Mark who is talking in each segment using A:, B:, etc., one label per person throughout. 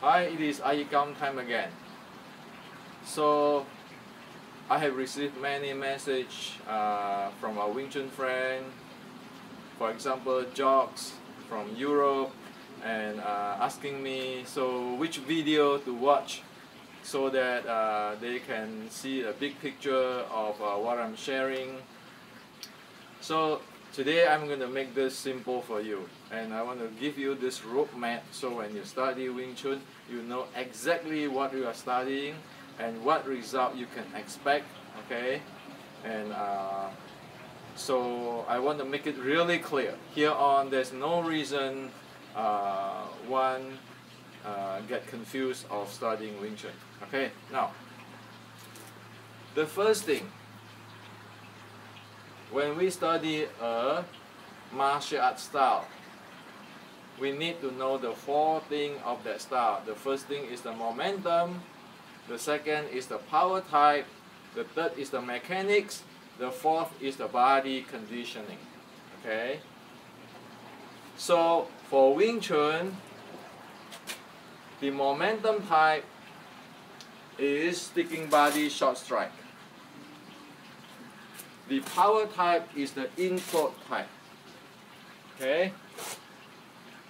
A: Hi, it is iYikKam time again. So, I have received many messages from our Wing Chun friend, for example, jocks from Europe, and asking me which video to watch so that they can see a big picture of what I'm sharing. So today I'm going to make this simple for you, and I want to give you this roadmap so when you study Wing Chun, you know exactly what you are studying and what result you can expect, okay? And so I want to make it really clear. Here on, there's no reason one get confused of studying Wing Chun, okay? Now, the first thing, when we study a martial art style, we need to know the four things of that style. The first thing is the momentum, the second is the power type, the third is the mechanics, the fourth is the body conditioning. Okay? So for Wing Chun, the momentum type is sticking body short strike. The power type is the in-float type. Okay?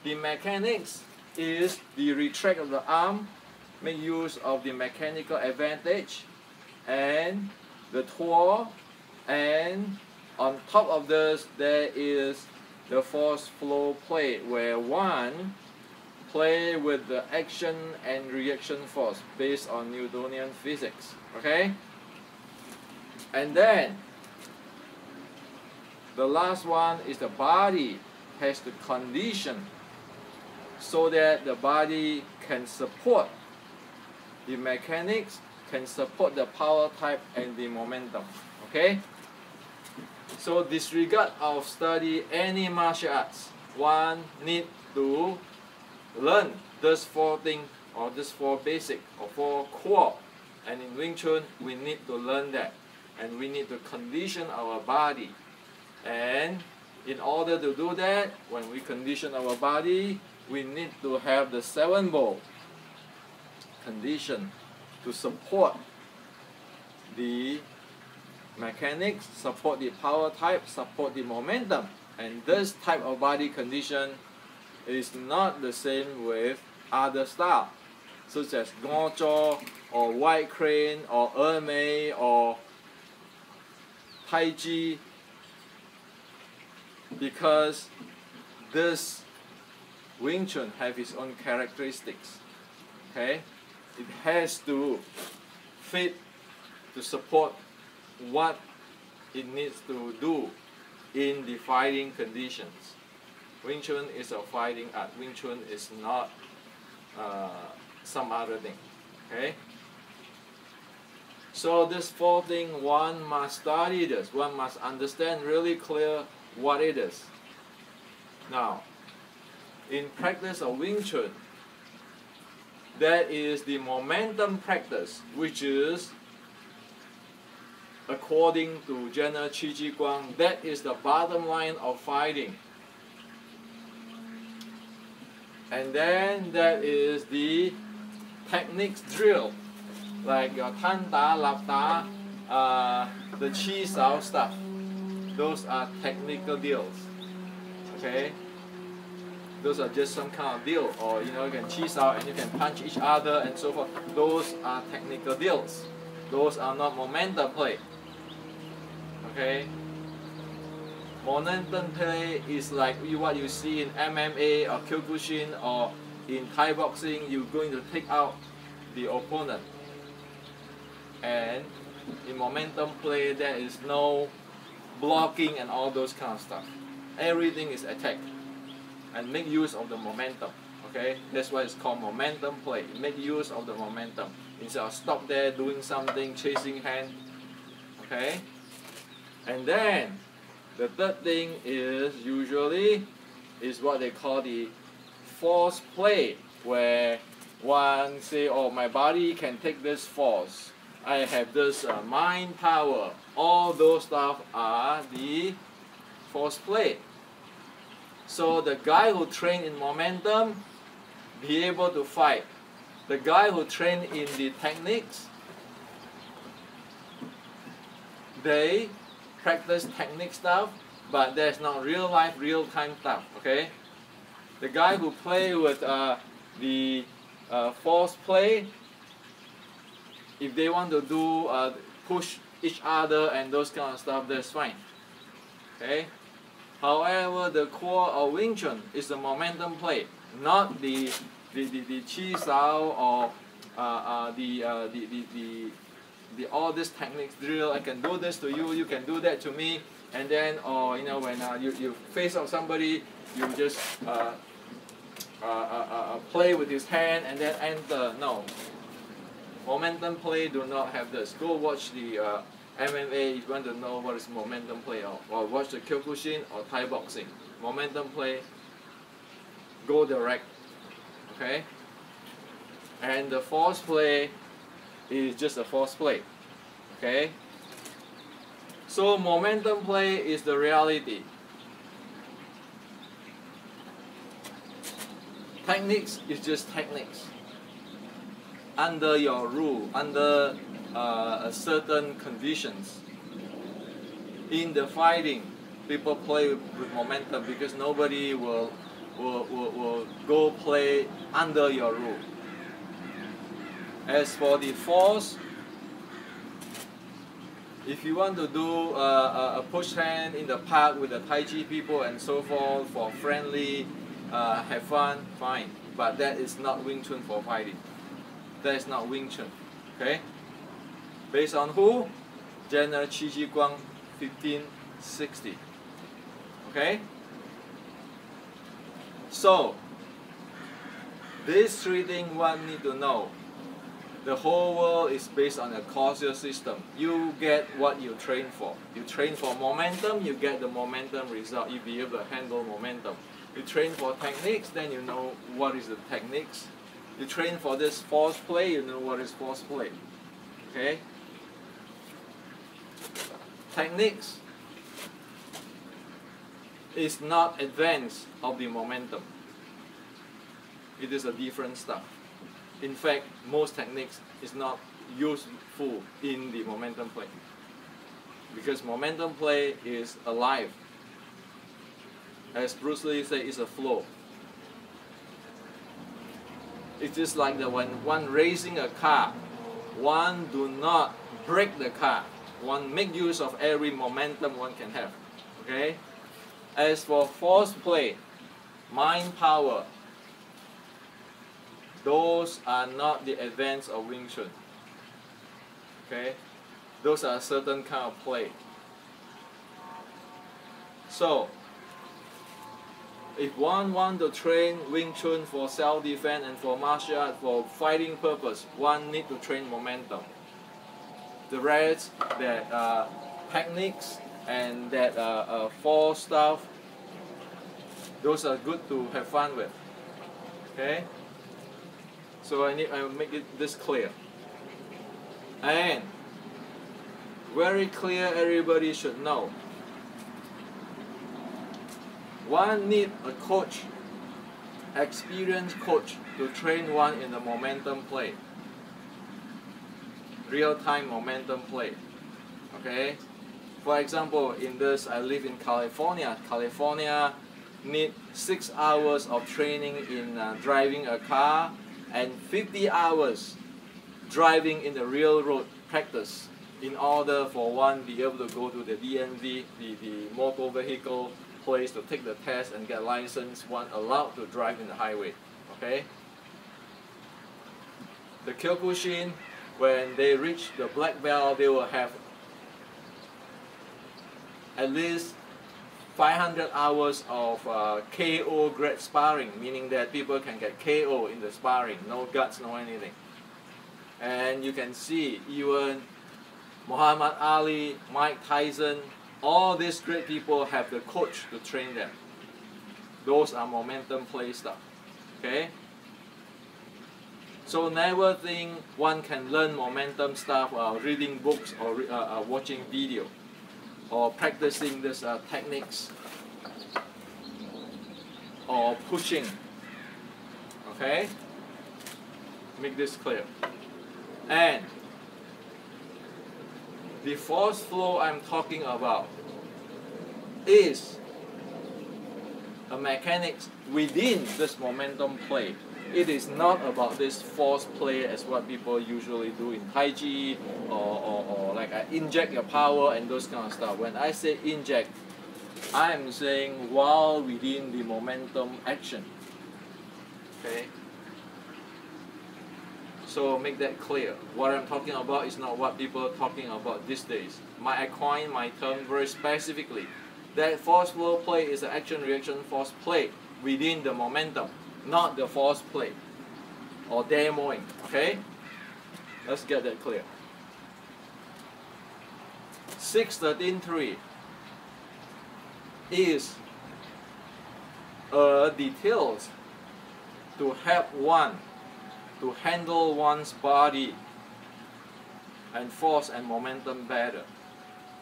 A: The mechanics is the retract of the arm, make use of the mechanical advantage, and the twirl, and on top of this there is the force flow play, where one play with the action and reaction force based on Newtonian physics. Okay? And then the last one is the body has to condition so that the body can support the mechanics, can support the power type and the momentum. Okay? So disregard of study any martial arts. One need to learn these four things, or these four basic or four core. And in Wing Chun we need to learn that, and we need to condition our body. And in order to do that, when we condition our body, we need to have the 7 bow condition to support the mechanics, support the power type, support the momentum. And this type of body condition is not the same with other styles, such as Gong or White Crane or Ermei or Tai Chi, because this Wing Chun have its own characteristics. Okay, it has to fit to support what it needs to do in the fighting conditions. Wing Chun is a fighting art. Wing Chun is not some other thing. Okay. So this four thing, one must study this. One must understand really clear what it is. Now, in practice of Wing Chun, that is the momentum practice, which is, according to General Qi Ji Guang, that is the bottom line of fighting. And then that is the techniques drill, like your Tan Da, Lap Da, the Chi Sao stuff. Those are technical deals. Okay? Those are just some kind of deal, or you can Chi Sao and you can punch each other and so forth. Those are technical deals. Those are not momentum play. Okay? Momentum play is like what you see in MMA or Kyokushin or in Thai boxing. You're going to take out the opponent. And in momentum play, there is no blocking and all those kind of stuff. Everything is attack and make use of the momentum. Okay, that's why it's called momentum play. Make use of the momentum instead of stop there doing something, chasing hand. Okay, and then the third thing is usually what they call the force play, where one say, oh, my body can take this force, I have this mind power. All those stuff are the force play. So the guy who train in momentum be able to fight The guy who train in the techniques, they practice technique stuff, but there's not real life, real time stuff. Okay. The guy who play with the force play, if they want to do push each other and those kind of stuff, that's fine. Okay. However, the core of Wing Chun is the momentum play, not the chi sao or the all these techniques drill. I can do this to you, you can do that to me, and then or when you face off somebody, you just play with his hand and then enter. No. Momentum play do not have this. Go watch the MMA if you want to know what is momentum play, or watch the Kyokushin or Thai boxing. Momentum play, go direct. Okay? And the force play is just a force play. Okay? So momentum play is the reality. Techniques is just techniques. Under your rule, under certain conditions. In the fighting, people play with momentum because nobody will go play under your rule. As for the force, if you want to do a push hand in the park with the Tai Chi people and so forth for friendly, have fun, fine. But that is not Wing Chun for fighting. That is not Wing Chun. Okay? Based on who? General Qi Ji Guang 1560. Okay? So, these three things one need to know. The whole world is based on a causal system. You get what you train for. You train for momentum, you get the momentum result. You be able to handle momentum. You train for techniques, then you know what is the techniques. You train for this force play, you know what is force play. Okay? Techniques is not advance of the momentum. It is a different stuff. In fact, most techniques is not useful in the momentum play. Because momentum play is alive. As Bruce Lee said, it's a flow. It's just like when one racing a car, one do not break the car. One make use of every momentum one can have. Okay? As for force play, mind power, those are not the advance of Wing Chun. Okay? Those are certain kind of play. So, if one want to train Wing Chun for self-defense and for martial art for fighting purpose, one need to train momentum. The rest, that techniques and that force stuff, those are good to have fun with. Okay? So I will make this clear. And very clear, everybody should know. One need a coach, experienced coach, to train one in the momentum play. Real-time momentum play. Okay? For example, in this, I live in California. California need 6 hours of training in driving a car and 50 hours driving in the real road practice in order for one be able to go to the DMV, the motor vehicle place to take the test and get license, one allowed to drive in the highway. Okay? The Kyokushin, when they reach the black belt, they will have at least 500 hours of KO grade sparring, meaning that people can get KO in the sparring, no guts, no anything. And you can see even Muhammad Ali, Mike Tyson, all these great people have the coach to train them. Those are momentum play stuff. Okay? So never think one can learn momentum stuff reading books or watching video or practicing this techniques or pushing. Okay? Make this clear. And the force flow I'm talking about is a mechanics within this momentum play. It is not about this force play as what people usually do in Tai Chi or like inject your power and those kind of stuff. When I say inject, I am saying while within the momentum action. Okay? So make that clear. What I'm talking about is not what people are talking about these days. I coin my term very specifically. That force flow play is an action reaction force play within the momentum, not the force play or demoing. Okay? Let's get that clear. 6.13.3 is details to help one to handle one's body and force and momentum better,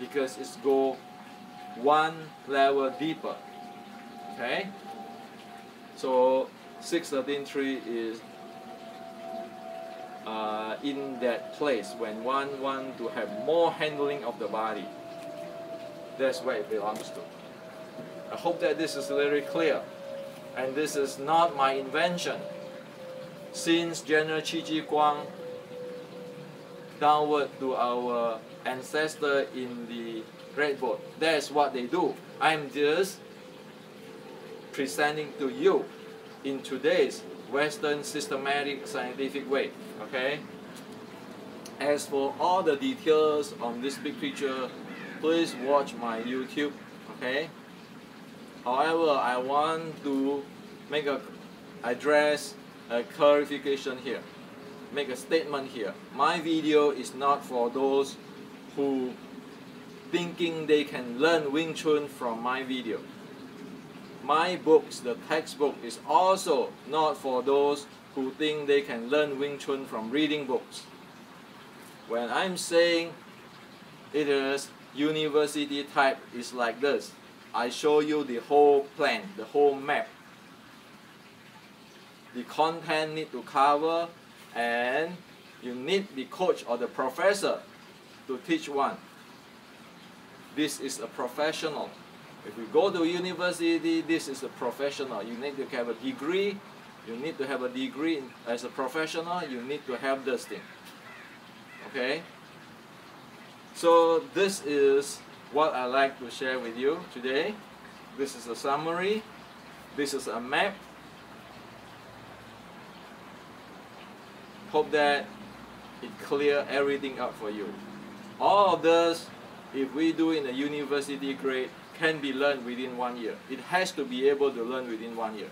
A: because it's go one level deeper. Okay? So 6.13.3 is in that place when one want to have more handling of the body. That's where it belongs to. I hope that this is very clear, and this is not my invention. Since General Qi Ji Guang downward to our ancestor in the Red Book, that's what they do. I'm just presenting to you in today's Western systematic scientific way. Okay? As for all the details on this big picture, please watch my YouTube. Okay? However, I want to address a clarification here, make a statement here. My video is not for those who thinking they can learn Wing Chun from my video. My books, the textbook, is also not for those who think they can learn Wing Chun from reading books. When I'm saying it is university type, is like this. I show you the whole plan, the whole map. The content need to cover, and you need the coach or the professor to teach one. This is a professional. If you go to university, this is a professional. You need to have a degree. You need to have a degree as a professional. You need to have this thing. Okay? So this is what I like to share with you today. This is a summary. This is a map. Hope that it clear everything up for you. All of this, if we do in a university grade, can be learned within 1 year. It has to be able to learn within 1 year.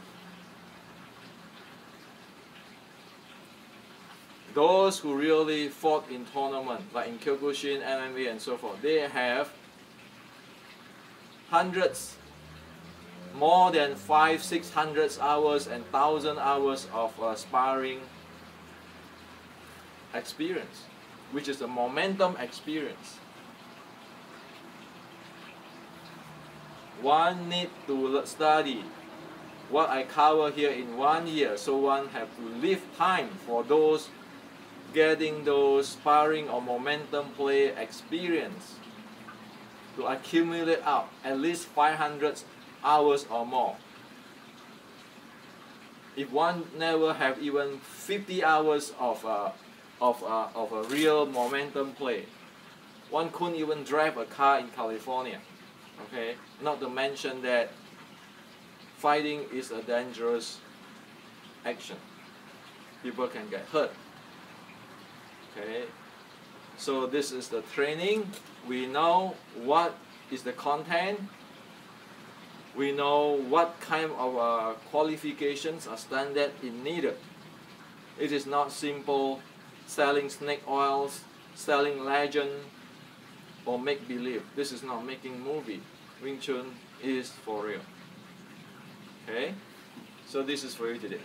A: Those who really fought in tournament, like in Kyokushin, MMA, and so forth, they have hundreds, more than 500-600 hours and 1,000 hours of sparring experience, which is a momentum experience. One need to study what I cover here in 1 year, so one have to leave time for those getting those sparring or momentum play experience to accumulate out at least 500 hours or more. If one never have even 50 hours of a real momentum play, one couldn't even drive a car in California. Okay, not to mention that fighting is a dangerous action. People can get hurt. Okay, so this is the training. We know what is the content. We know what kind of qualifications are standard in needed. It is not simple selling snake oils, selling legend, or make believe. This is not making movie. Wing Chun is for real. Okay, so this is for you today.